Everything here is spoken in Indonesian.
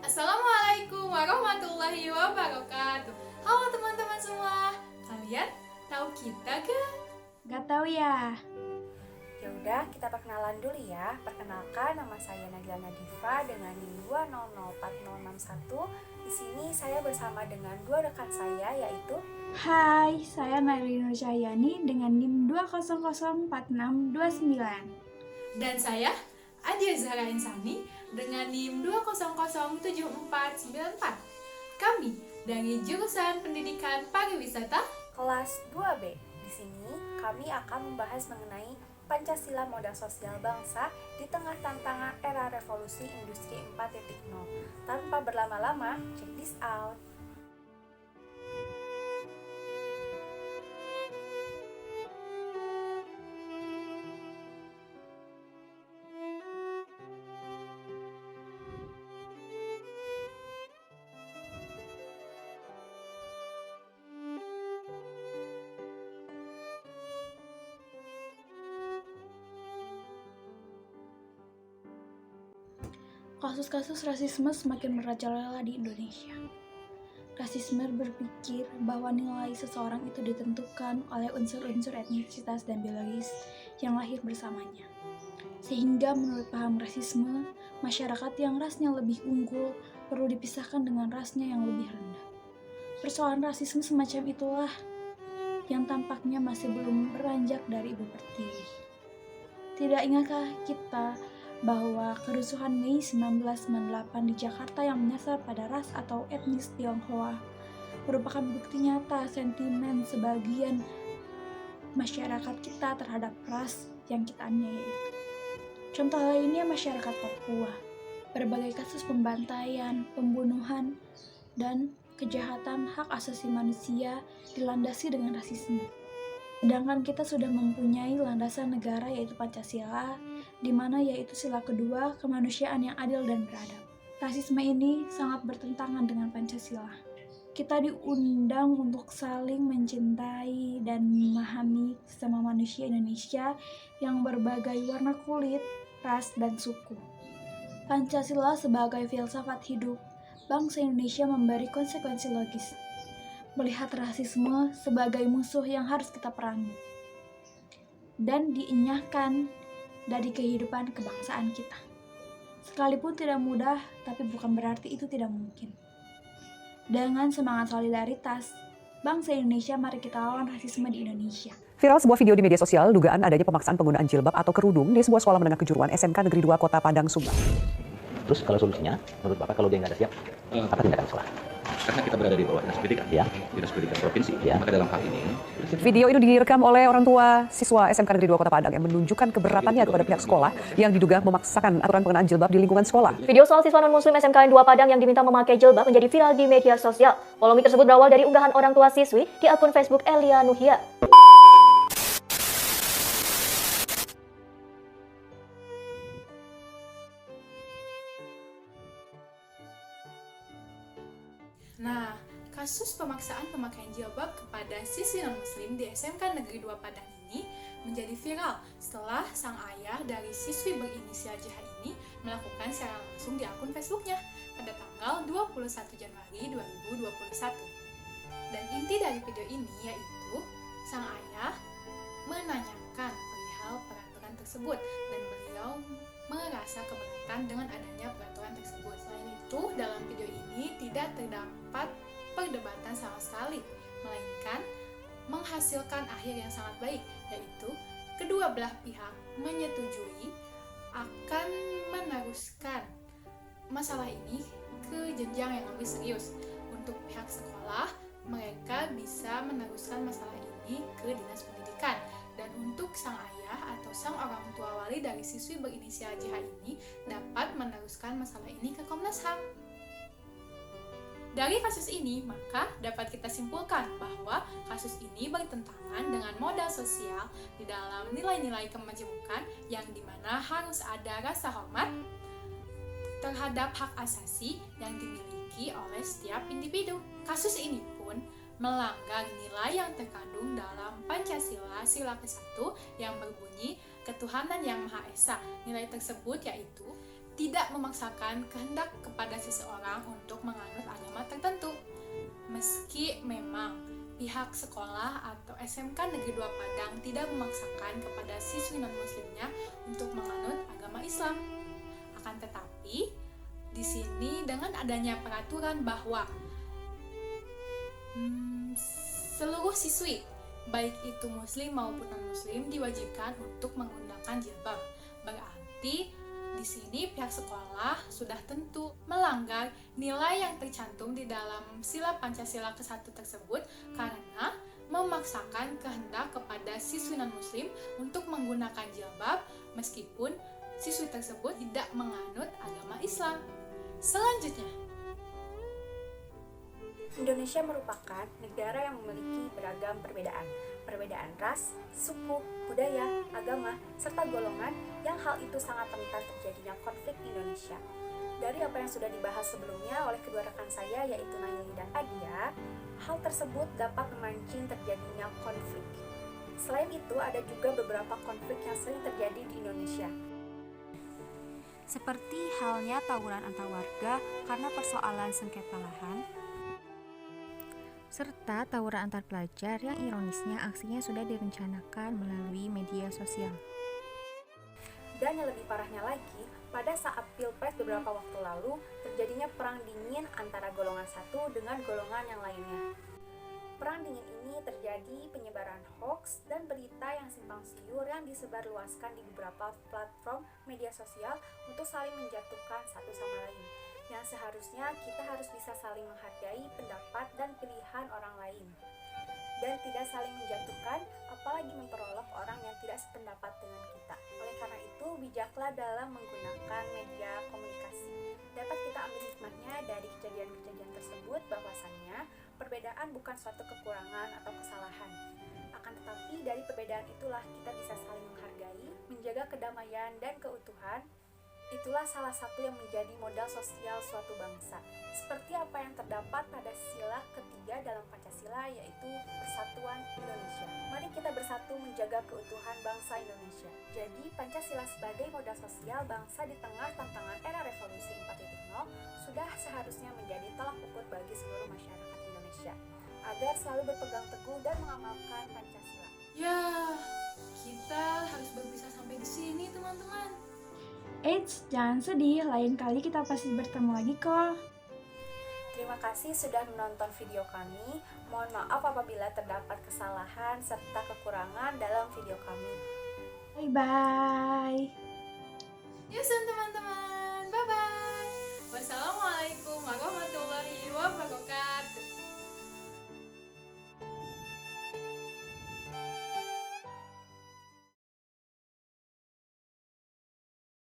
Assalamualaikum warahmatullahi wabarakatuh. Halo teman-teman semua, kalian tahu kita gak? Gak tahu ya. Ya udah, kita perkenalan dulu ya. Perkenalkan, nama saya Nagila Nadifa dengan NIM 2004061. Di sini saya bersama dengan dua rekan saya, yaitu Hai, saya Naili Nur Cahyani dengan NIM 2004629. Dan saya Adia Zahra Insani dengan NIM 2007494. Kami dari jurusan Pendidikan Pariwisata kelas 2B. Di sini kami akan membahas mengenai Pancasila modal sosial bangsa di tengah tantangan era revolusi industri 4.0. Tanpa berlama-lama, check this out. Kasus-kasus rasisme semakin merajalela di Indonesia. Rasisme berpikir bahwa nilai seseorang itu ditentukan oleh unsur-unsur etnisitas dan biologis yang lahir bersamanya. Sehingga menurut paham rasisme, masyarakat yang rasnya lebih unggul perlu dipisahkan dengan rasnya yang lebih rendah. Persoalan rasisme semacam itulah yang tampaknya masih belum beranjak dari ibu pertiwi. Tidak ingatkah kita bahwa kerusuhan Mei 1998 di Jakarta yang menyasar pada ras atau etnis Tionghoa merupakan bukti nyata sentimen sebagian masyarakat kita terhadap ras yang kita aniaya itu. Contoh lainnya masyarakat Papua. Berbagai kasus pembantaian, pembunuhan, dan kejahatan hak asasi manusia dilandasi dengan rasisme. Sedangkan kita sudah mempunyai landasan negara yaitu Pancasila, di mana yaitu sila kedua kemanusiaan yang adil dan beradab. Rasisme ini sangat bertentangan dengan Pancasila. Kita diundang untuk saling mencintai dan memahami sesama manusia Indonesia yang berbagai warna kulit, ras, dan suku. Pancasila sebagai filsafat hidup, bangsa Indonesia memberi konsekuensi logis. Melihat rasisme sebagai musuh yang harus kita perangi dan dienyahkan dari kehidupan kebangsaan kita. Sekalipun tidak mudah, tapi bukan berarti itu tidak mungkin. Dengan semangat solidaritas, bangsa Indonesia, mari kita lawan rasisme di Indonesia. Viral sebuah video di media sosial dugaan adanya pemaksaan penggunaan jilbab atau kerudung di sebuah sekolah menengah kejuruan SMK Negeri 2 Kota Padang, Sumbar. Terus kalau solusinya, menurut Bapak kalau dia nggak ada siap, apa tindakan sekolah? Karena kita berada di bawah dinas pendidikan, Ya. dinas pendidikan provinsi, Ya. maka dalam hal ini Video itu direkam oleh orang tua siswa SMK Negeri 2 Kota Padang yang menunjukkan keberatannya kepada pihak sekolah yang diduga memaksakan aturan pengenaan jilbab di lingkungan sekolah. Video soal siswa non-muslim SMKN 2 Padang yang diminta memakai jilbab menjadi viral di media sosial. Polemik tersebut berawal dari unggahan orang tua siswi di akun Facebook Elia Nuhia. Nah, kasus pemaksaan pemakaian jilbab kepada siswi non-muslim di SMK Negeri 2 Padang ini menjadi viral setelah sang ayah dari siswi berinisial JH ini melakukan secara langsung di akun Facebooknya pada tanggal 21 Januari 2021. Dan inti dari video ini yaitu sang ayah menanyakan perihal peraturan tersebut dan beliau merasa keberatan dengan adanya peraturan tersebut. Selain itu, dalam video ini tidak terdapat perdebatan sama sekali, melainkan menghasilkan akhir yang sangat baik, yaitu kedua belah pihak menyetujui akan meneruskan masalah ini ke jenjang yang lebih serius. Untuk pihak sekolah, mereka bisa meneruskan masalah ini ke dinas pendidikan. Dan untuk sang ayah atau sang orang tua wali dari siswi berinisial JH ini dapat meneruskan masalah ini ke Komnas HAM. Dari kasus ini, maka dapat kita simpulkan bahwa kasus ini bertentangan dengan modal sosial di dalam nilai-nilai kemajemukan yang dimana harus ada rasa hormat terhadap hak asasi yang dimiliki oleh setiap individu. Kasus ini pun melanggar nilai yang terkandung dalam Pancasila sila ke-1 yang berbunyi ketuhanan yang Maha Esa. Nilai tersebut yaitu tidak memaksakan kehendak kepada seseorang untuk menganut agama tertentu. Meski memang pihak sekolah atau SMK Negeri 2 Padang tidak memaksakan kepada siswi non-muslimnya untuk menganut agama Islam. Akan tetapi, di sini dengan adanya peraturan bahwa seluruh siswi, baik itu muslim maupun non-muslim, diwajibkan untuk menggunakan jilbab. Berarti di sini pihak sekolah sudah tentu melanggar nilai yang tercantum di dalam sila Pancasila ke-1 tersebut karena memaksakan kehendak kepada siswi non-muslim untuk menggunakan jilbab meskipun siswi tersebut tidak menganut agama Islam. Selanjutnya, Indonesia merupakan negara yang memiliki beragam perbedaan ras, suku, budaya, agama, serta golongan yang hal itu sangat rentan terjadinya konflik di Indonesia. Dari apa yang sudah dibahas sebelumnya oleh kedua rekan saya yaitu Naili dan Adia, hal tersebut dapat memancing terjadinya konflik. Selain itu, ada juga beberapa konflik yang sering terjadi di Indonesia. Seperti halnya tawuran antar warga karena persoalan sengketa lahan, serta tawuran antar pelajar yang ironisnya aksinya sudah direncanakan melalui media sosial. Dan yang lebih parahnya lagi, pada saat Pilpres beberapa waktu lalu, terjadinya perang dingin antara golongan satu dengan golongan yang lainnya. Perang dingin ini terjadi penyebaran hoax dan berita yang simpang siur yang disebarluaskan di beberapa platform media sosial untuk saling menjatuhkan satu sama lain. Yang seharusnya kita harus bisa saling menghargai pendapat dan pilihan orang lain dan tidak saling menjatuhkan, apalagi memperolok orang yang tidak sependapat dengan kita. Oleh karena itu, bijaklah dalam menggunakan media komunikasi. Dapat kita ambil hikmahnya dari kejadian-kejadian tersebut bahwasannya perbedaan bukan suatu kekurangan atau kesalahan. Akan tetapi dari perbedaan itulah kita bisa saling menghargai, menjaga kedamaian dan keutuhan. Itulah salah satu yang menjadi modal sosial suatu bangsa. Seperti apa yang terdapat pada sila ketiga dalam Pancasila, yaitu Persatuan Indonesia. Mari kita bersatu menjaga keutuhan bangsa Indonesia. Jadi Pancasila sebagai modal sosial bangsa di tengah tantangan era revolusi 4.0 sudah seharusnya menjadi tolak ukur bagi seluruh masyarakat Indonesia agar selalu berpegang teguh dan mengamalkan Pancasila. ya kita harus berpisah sampai di sini teman-teman. Eits, jangan sedih, lain kali kita pasti bertemu lagi kok. Terima kasih sudah menonton video kami. Mohon maaf apabila terdapat kesalahan serta kekurangan dalam video kami. Bye-bye.